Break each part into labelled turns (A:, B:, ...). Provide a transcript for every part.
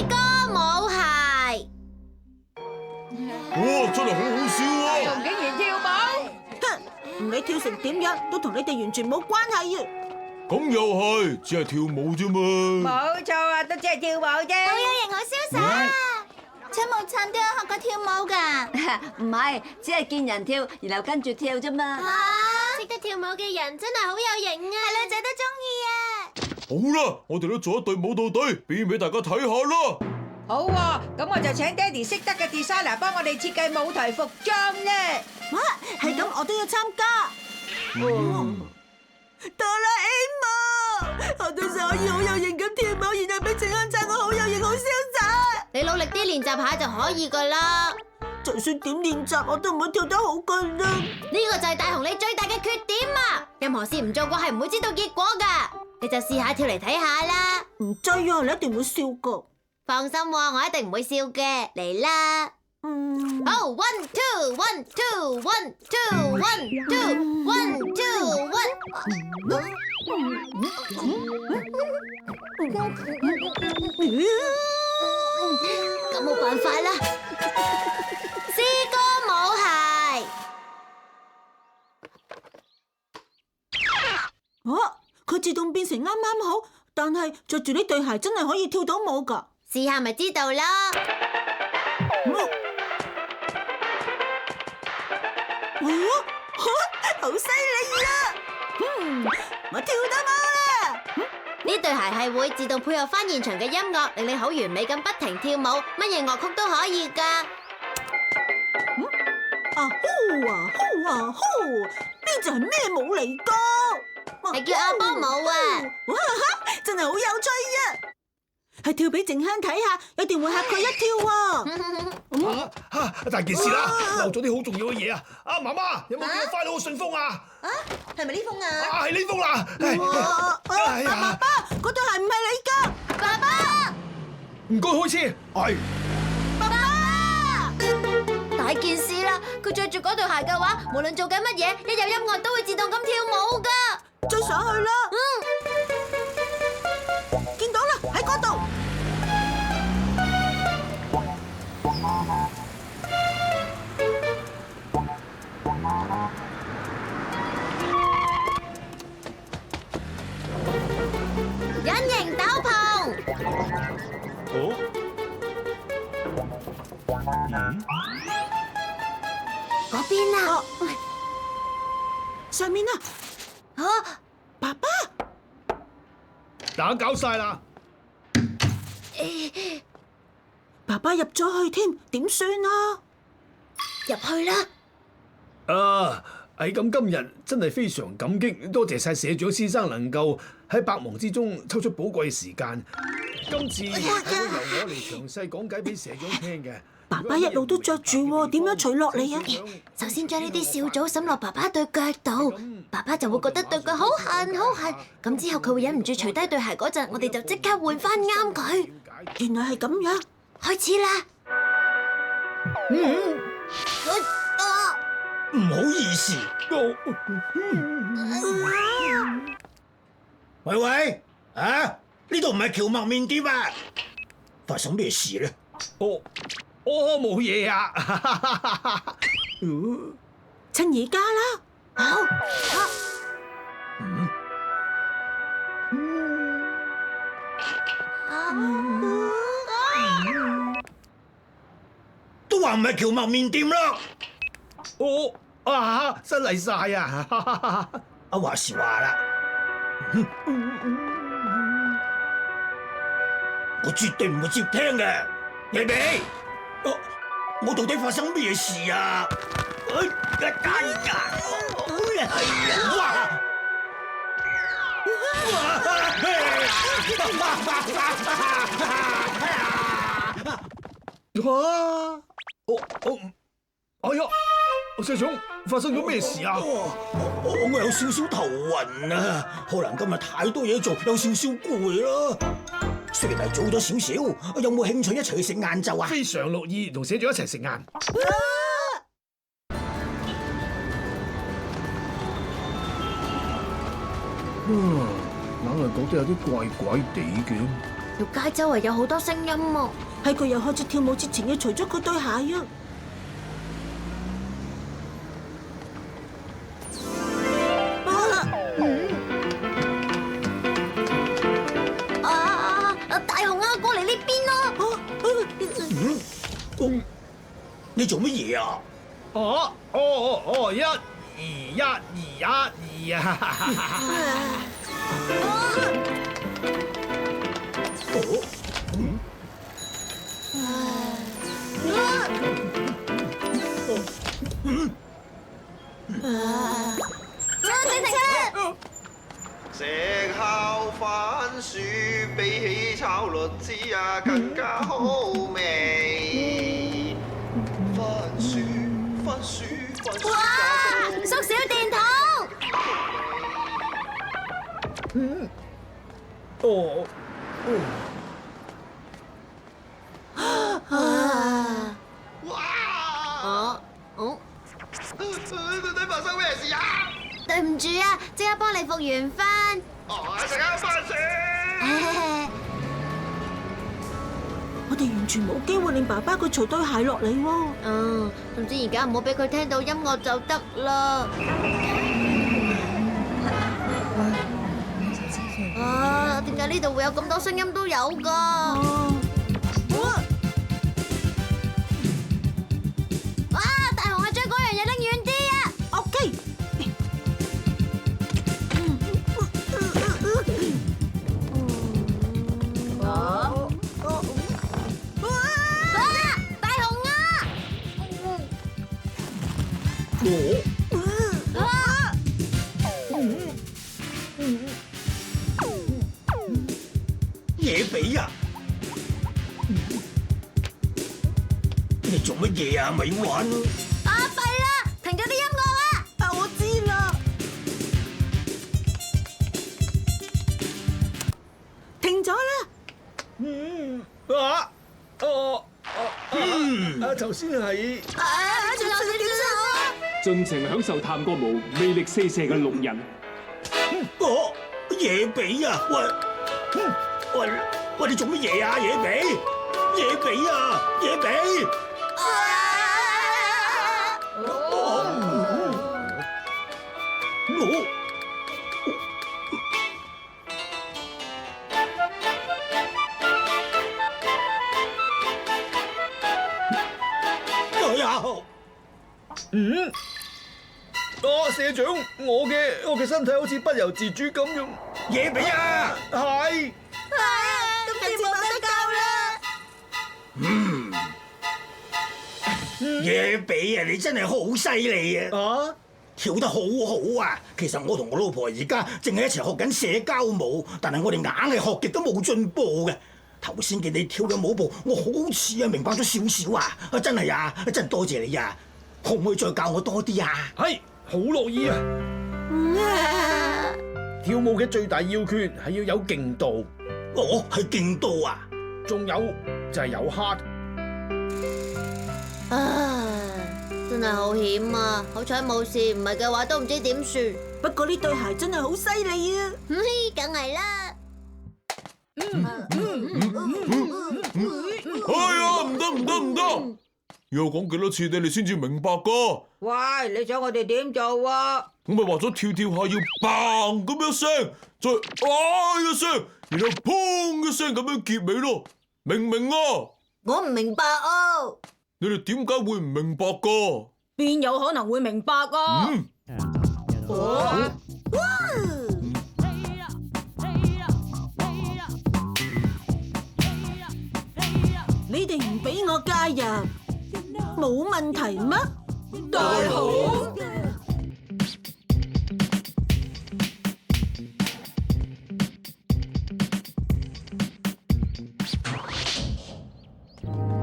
A: 歌舞鞋。
B: 哇，真係好好笑啊！
C: 仲竟然跳舞？
D: 哼，唔理跳成點樣，都同你哋完全冇關係啊！
B: 咁又係，只係跳舞啫嘛。
C: 冇錯啊，都只係跳舞啫。
A: 好有型，好瀟灑。張木燦都有學過跳舞㗎。
E: 唔係，只係見人跳，然後跟住跳啫嘛。
A: 識得跳舞嘅人真係好有型啊！係女仔都中意啊！
B: 好啦，我哋都做一隊舞蹈隊，表演俾大家睇下啦。
C: 好喎，咁我就請爹哋識得嘅 designer 幫我哋設計舞台服裝咧。
D: 哇，係咁，我都要參加。哆啦 A 夢，我都想可以好有型咁跳舞，然後俾靜香讚我好有型、好瀟灑。
A: 你努力啲練習下就可以㗎啦。
D: 就算點練習，我都唔會跳得好㗎啦。
A: 呢個就係大雄你最大嘅缺點啊！任何事唔做過係唔會知道結果㗎。你就試下跳嚟睇下啦。
D: 唔制啊，你一定會笑㗎。
A: 放心喎，我一定唔會笑嘅。嚟啦！哦，1 2 1 2 1 2 1 2 1 2 1。咁冇辦法啦。詩歌舞鞋。
D: 佢自動變成啱啱好，但係着住呢對鞋真係可以跳到舞㗎。
A: 試下咪知道啦。
D: 好犀利啊！我跳得舞啦！
A: 呢對鞋係會自動配合翻現場嘅音樂，令你好完美咁不停跳舞，乜嘢樂曲都可以噶。
D: 呢隻係咩舞嚟噶？
A: 係叫阿波舞啊！
D: 哇，真係好有趣啊！係跳俾靜香睇下，一定會嚇佢一跳啊！
F: 大件事啦，漏咗啲好重要嘅嘢啊！啊，媽媽有冇見到快到個信封啊？
C: 係咪呢封啊？
F: 啊，係呢封啦！
D: 爸爸，嗰對鞋唔係你噶！
A: 爸爸，
F: 唔該開車。係。
A: 爸爸，大件事啦！佢着住嗰對鞋嘅話，無論做緊乜嘢，一有音樂都會自動咁跳舞噶。
D: 追上去啦！見到啦，喺嗰度。
A: 隱形斗篷。嗰邊啊！
D: 上面啊！爸爸，
F: 打攪晒啦！
D: 爸爸入咗去添，點算啊？
A: 入去啦！
F: 啊，係咁，今日真係非常感激，多謝晒社長先生能夠喺百忙之中抽出寶貴時間。今次會由我嚟詳細講解俾社長聽嘅。
D: 爸爸一路都着住喎，點樣除落嚟啊？
A: 首先將呢啲笑棗滲落爸爸對腳度，爸爸就會覺得對腳好痕好痕。咁之後佢會忍唔住除低對鞋嗰陣，我哋就即刻換翻啱佢。
D: 原來係咁樣，
A: 開始啦！
G: 唔好意思。喂喂，啊，呢度唔係蕎麥麵店啊！發生咩事咧？
F: 我冇嘢啊！
D: 趁而家啦。好。
G: 都話唔係蕎麥麵店啦。
F: 失禮晒啊！
G: 話時話啦，我絕對唔會接聽嘅，你哋。我到底發生咩事啊？
F: 哎呀，社長，發生咗咩事啊？
G: 我有少少頭暈啊，可能今日太多嘢做，有少少攰啦。雖然係早咗少少，有冇興趣一齊去食晏晝啊？
F: 非常樂意同社長一齊食晏。硬係覺得有啲怪怪地嘅。
A: 條街周圍有好多聲音啊！
D: 喺佢又開始跳舞之前，要除咗佢對鞋啊！
A: 大雄啊，過嚟呢邊咯！
G: 你做乜嘢啊？
F: 一二啊！
H: 食烤番薯比起炒栗子啊更加好味。番薯，番薯，番薯
A: 哇！
H: 加多
A: 縮小電筒。
H: 哇！到底發生咩事啊？
A: 對唔住啊，即刻幫你復原翻。
H: 食烤番薯。
D: 我哋完全冇機會令爸爸佢除對鞋落嚟喎。
A: 總之而家唔好俾佢聽到音樂就得啦。點解呢度會有咁多聲音都有㗎？大雄啊，將嗰樣嘢拎遠啲啊
D: OK。
A: 大雄啊！
G: 野比啊！你做乜嘢啊？咪玩咯！
A: 弊啦，停咗啲音樂啊！
D: 我知啦，停咗啦。
F: 頭先係
A: 仲有點啊？
I: 盡情享受探戈舞魅力四射嘅6人。
G: 野比啊！喂，你做乜嘢啊？野比啊！野比！
F: 社長，我嘅身體好似不由自主咁樣。
G: 野比啊！
F: 係。
A: 今次冇得救啦！
G: 野比啊，你真係好犀利啊！跳得好好啊！其實我同我老婆而家淨係一齊學緊社交舞，但係我哋硬係學極都冇進步嘅。頭先見你跳嘅舞步，我好似明白咗少少啊！真係啊，真係多謝你啊！可唔可以再教我多啲啊？
F: 係，好樂意啊！跳舞嘅最大要訣係要有勁度。
G: 係勁度啊！
F: 仲有就係有 heart。
A: 真係好險啊！好彩冇事，唔係嘅話都唔知點算。
D: 不過呢對鞋真係好犀利啊！
A: 梗係啦。
B: 唔得！要講幾多次你哋先至明白噶？
C: 喂，你想我哋點做啊？
B: 我咪話咗跳跳下要嘭咁一聲，再一聲，然後砰一聲咁樣結尾咯，明唔明啊？
A: 我唔明白啊！
B: 你哋點解會唔明白噶？
D: 邊有可能會明白啊？你哋唔俾我加入，冇問題咩？大雄，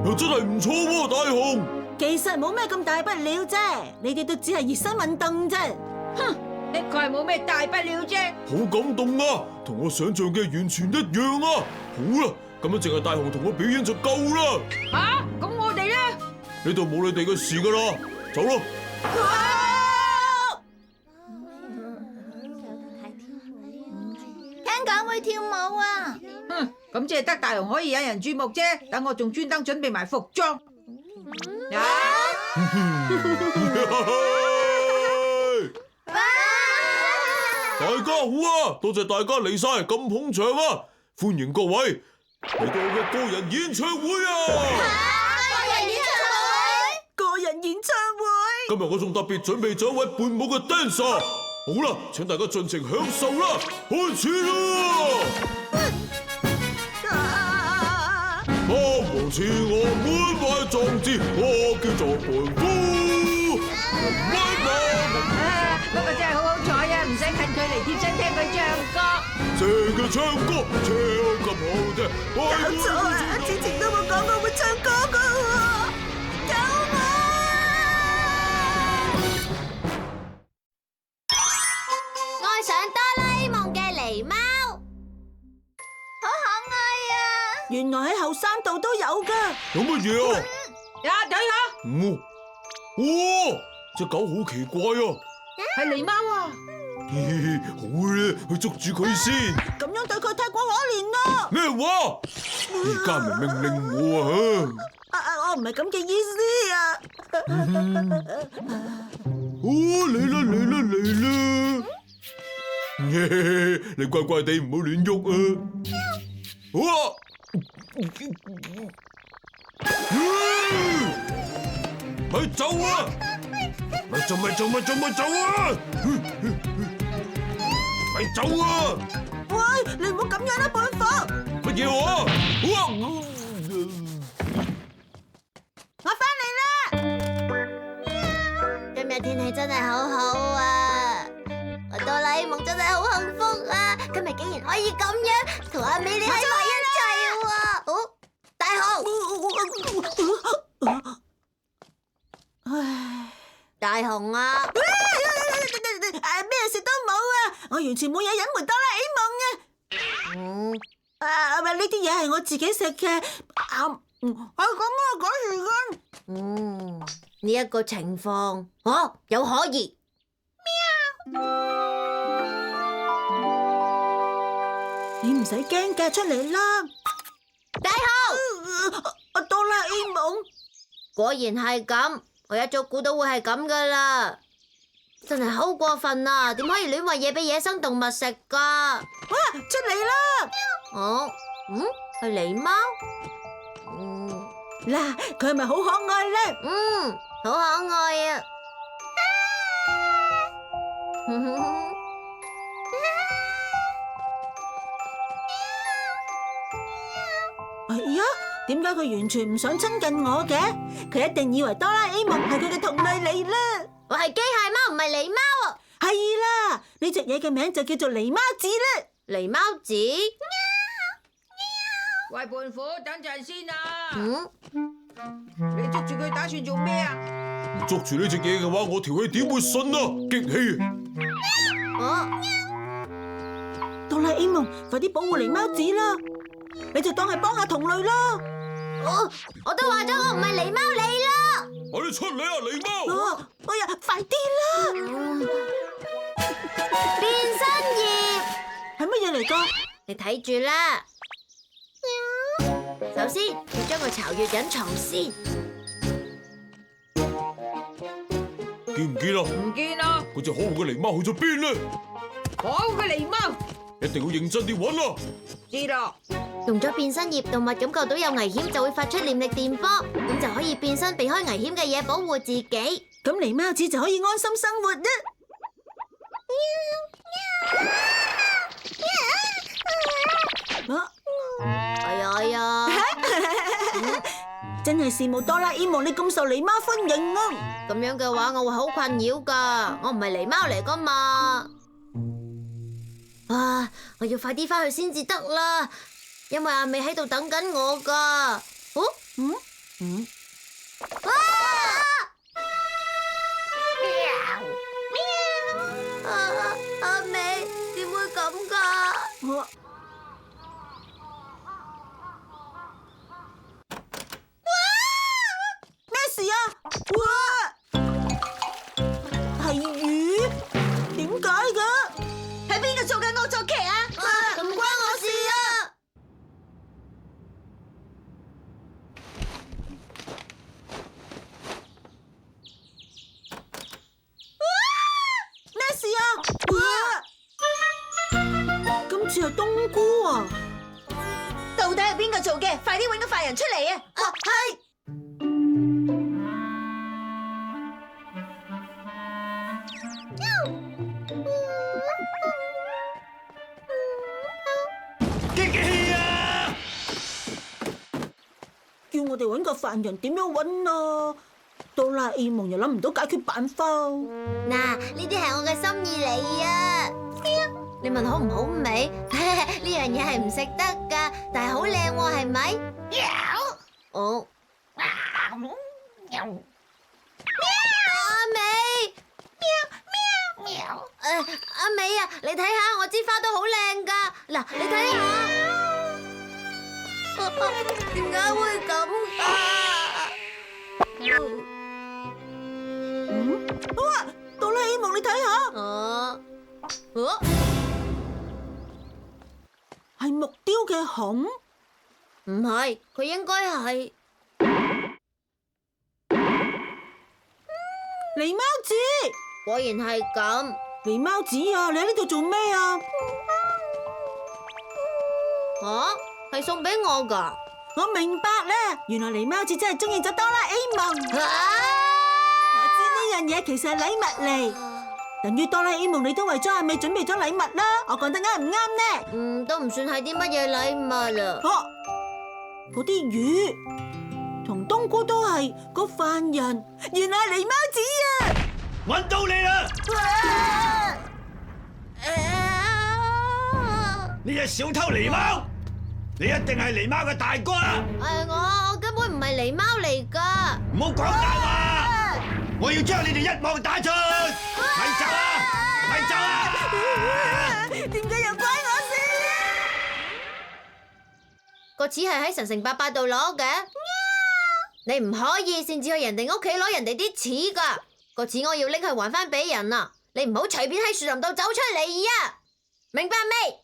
B: 又真係唔錯喎，大雄。
D: 其實冇咩咁大不了啫，你哋都只係熱身運動啫。
C: 哼，的確係冇咩大不了啫。
B: 好感動啊，同我想象嘅完全一樣啊！好啦，咁樣淨係大雄同我表演就夠啦。
C: 咁我哋咧？
B: 呢度冇你哋嘅事噶啦，走啦。
A: 聽講會跳舞啊！
C: 咁只係得大雄可以引人注目啫。等我仲專登準備埋服裝。啊！
B: 大家好啊！多謝大家嚟晒咁捧場啊！歡迎各位嚟到我嘅個人演唱會啊！
D: 個人演唱會。
B: 今日我仲特別準備咗一位伴舞嘅 dancer。好啦，請大家盡情享受啦！開始啦！不無似我滿懷壯志，我叫做胖虎。
C: 不過真係好好彩啊，唔使近距離貼身聽佢唱歌。
B: 成日唱歌超級好聽。
D: 搞錯啊！之前都冇講過會唱歌㗎喎。救我！
A: 愛上哆啦 A 夢嘅狸貓，好可愛啊！
D: 原來喺後山道都有㗎。
B: 有乜嘢啊？
C: 呀，睇下，
B: 哇！隻狗好奇怪啊！
C: 係狸貓啊！
B: 好咧，去捉住佢先。
D: 咁樣對佢太過可憐啦。
B: 咩話？而家咪命令我啊！
D: 我唔係咁嘅意思啊。
B: 嚟啦嚟啦嚟啦！你乖乖地唔好亂喐啊！哇！咪走啊！咪走啊！咪走啊！
D: 喂，你唔好咁樣啦，胖虎。
B: 乜嘢話？
D: 我翻嚟啦！
A: 今日天氣真係好好啊！我哆啦 A 夢真係好幸福啊！今日竟然可以咁樣同阿美麗喺埋一齊喎！哦，大雄，
D: 唉，
A: 大雄啊！
D: 咩事都冇啊！我完全冇嘢隱瞞哆啦 A 夢啊！呢啲嘢係我自己食嘅。咁啊，趕時間。
A: 呢一個情況，有可疑。
D: 你唔使驚㗎，出嚟啦！
A: 大雄，
D: 哆啦 A 夢，
A: 果然係咁，我一早估到會係咁噶啦，真係好過分啊！點可以亂餵嘢俾野生動物食噶？
D: 哇，出嚟啦！
A: 係狸貓？
D: 嗱，佢係咪好可愛咧？
A: 好可愛啊！
D: 哎呀，點解佢完全唔想親近我嘅？佢一定以為哆啦 A 夢係佢嘅同類嚟啦。
A: 我係機械貓，唔係狸貓啊！
D: 係啦，呢隻嘢嘅名就叫做狸貓子啦。
A: 狸貓子？
C: 喂，胖虎，等陣先啊！你捉住佢打算做咩啊？
B: 唔捉住呢隻嘢嘅話，我條氣點會順啊？激氣！
D: 哆啦 A 夢，快啲保護狸貓子啦！你就當係幫下同類啦。
A: 我都話咗我唔係狸貓你啦！
B: 快啲出嚟啊，狸貓！
D: 哎呀，快啲啦！
A: 變身葉
D: 係乜嘢嚟噶？
A: 你睇住啦。首先要將個巢穴隱藏先。
B: 見唔見啊？
C: 唔見啊！
B: 嗰隻可惡嘅狸貓去咗邊咧？
C: 可惡嘅狸貓，
B: 一定要認真啲揾啊！
C: 知啦。
A: 用咗變身葉，動物感覺到有危險就會發出念力電波，咁就可以變身避開危險嘅嘢，保護自己。
D: 咁狸貓子就可以安心生活啦。
A: 哎呀！
D: 真係羨慕哆啦 A 夢你咁受狸貓歡迎啊！
A: 咁樣嘅話，我會好困擾噶。我唔係狸貓嚟噶嘛。我要快啲翻去先至得啦，因為阿美喺度等緊我噶。阿美點會咁噶？
D: 咩事啊？哇！係魚？點解嘅？係邊個做緊惡作劇啊？
A: 唔關我事啊！
D: 似係冬菇啊！
C: 到底係邊個做嘅？快啲搵個犯人出嚟啊！
A: 係。
G: 激氣啊！
D: 叫我哋搵個犯人點樣搵啊？哆啦 A 夢又諗唔到解決辦法。
A: 嗱，呢啲係我嘅心意嚟啊！你問好唔好味？呢樣嘢係唔食得㗎，但係好靚喎，係咪？哦。阿美，阿美啊，你睇下我支花都好靚㗎，嗱，你睇下，點解會咁啊？
D: 哇！哆啦 A 夢，你睇下，係木雕嘅熊。
A: 唔係，佢應該係
D: 狸貓子。
A: 果然係咁。
D: 狸貓子啊，你喺呢度做咩啊？
A: 吓，係送俾我㗎。
D: 我明白啦，原來狸貓子真係中意咗哆啦 A 夢。我知呢樣嘢其實係禮物嚟，等於哆啦 A 夢你都為咗阿美準備咗禮物啦。我講得啱唔啱呢？
A: 都唔算係啲乜嘢禮物啦。
D: 嗰啲魚同冬菇都係個犯人，原來係狸貓子啊！
G: 揾到你啦！呢隻小偷狸貓，你一定係狸貓嘅大哥啊！
A: 我根本唔係狸貓嚟㗎。
G: 唔好講大話！我要將你哋一網打盡！咪走啊！咪走啊！
D: 點解又關我事啊？
A: 個齒係喺神城伯伯度攞嘅。你唔可以擅自去人哋屋企攞人哋啲齒㗎。個齒我要拎去還翻俾人啊！你唔好隨便喺樹林度走出嚟啊！明白未？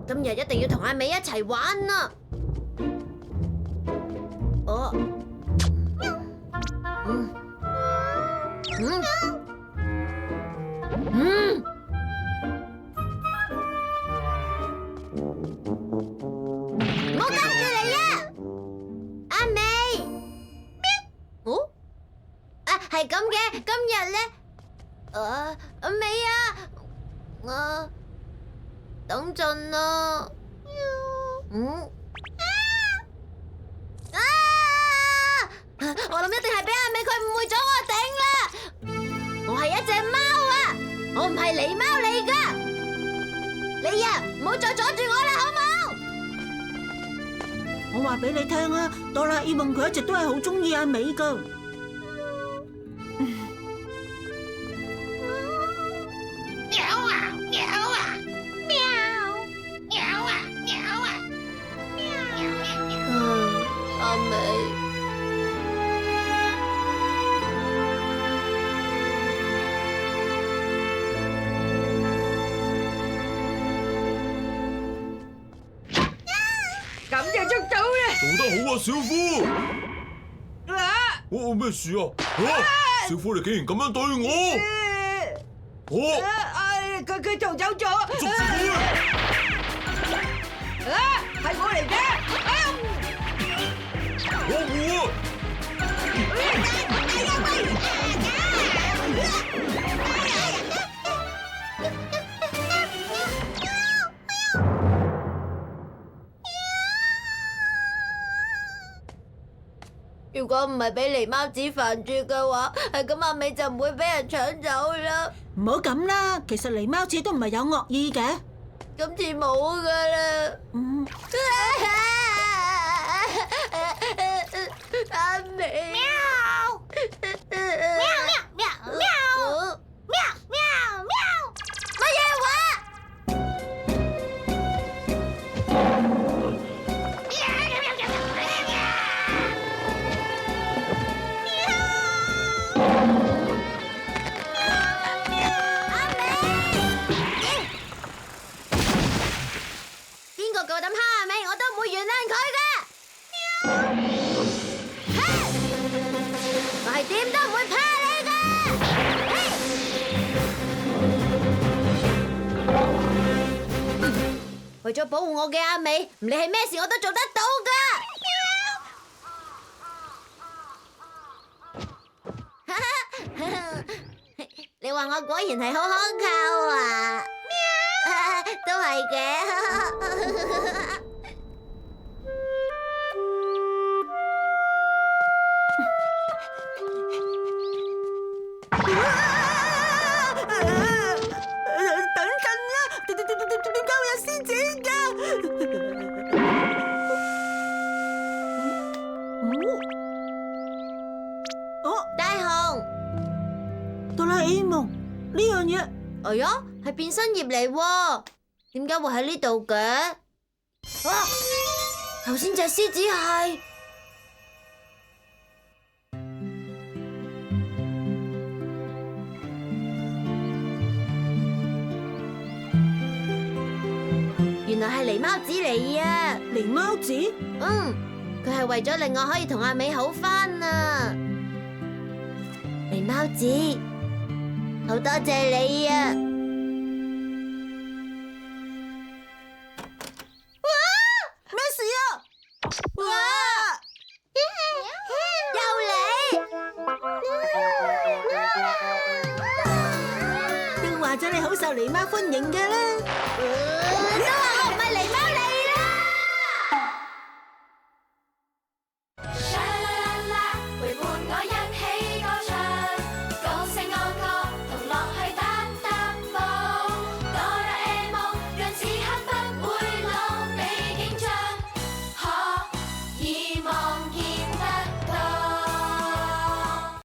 A: 今日一定要同阿美一齊玩啊！唔好跟住嚟啊！阿美，係咁嘅，今日咧，阿美啊，我等陣啦。我諗一定係俾阿美佢誤會咗我頂啦。我係一隻貓啊，我唔係狸貓嚟噶。你啊，唔好再阻住我啦，好冇？
D: 我話俾你聽啊，哆啦 A 夢佢一直都係好中意阿美噶。
A: 阿美，
C: 咁就捉到啦！
B: 做得好啊，小夫！咩事啊？小夫你竟然咁樣對我！
C: 佢逃走咗！
B: 捉住佢！
C: 係我嚟嘅！
A: 如果唔係俾狸貓子煩住嘅話，係咁阿美就唔會俾人搶走啦。
D: 唔好咁啦，其實狸貓子都唔係有惡意嘅。
A: 今次冇噶啦。阿美。喵。乜嘢話？邊個夠膽蝦阿美，我都唔會原諒佢噶。我係點都唔會怕你噶。為咗保護我嘅阿美，唔理係咩事我都做得到噶。你話我果然係好可靠啊！都係嘅。
D: 等陣啦，點解會有獅子㗎？
A: 大雄，
D: 哆啦 A 夢呢樣嘢，
A: 哎呀，係變身葉嚟喎，點解會喺呢度嘅？啊，頭先隻獅子係。原來係狸貓子嚟啊！
D: 狸貓子，
A: 佢係為咗令我可以同阿美好返啊！狸貓子，好多謝你啊！
D: 咩事啊？哇！
A: 又嚟！
D: 都話咗你好受狸貓歡迎嘅啦。
A: 都話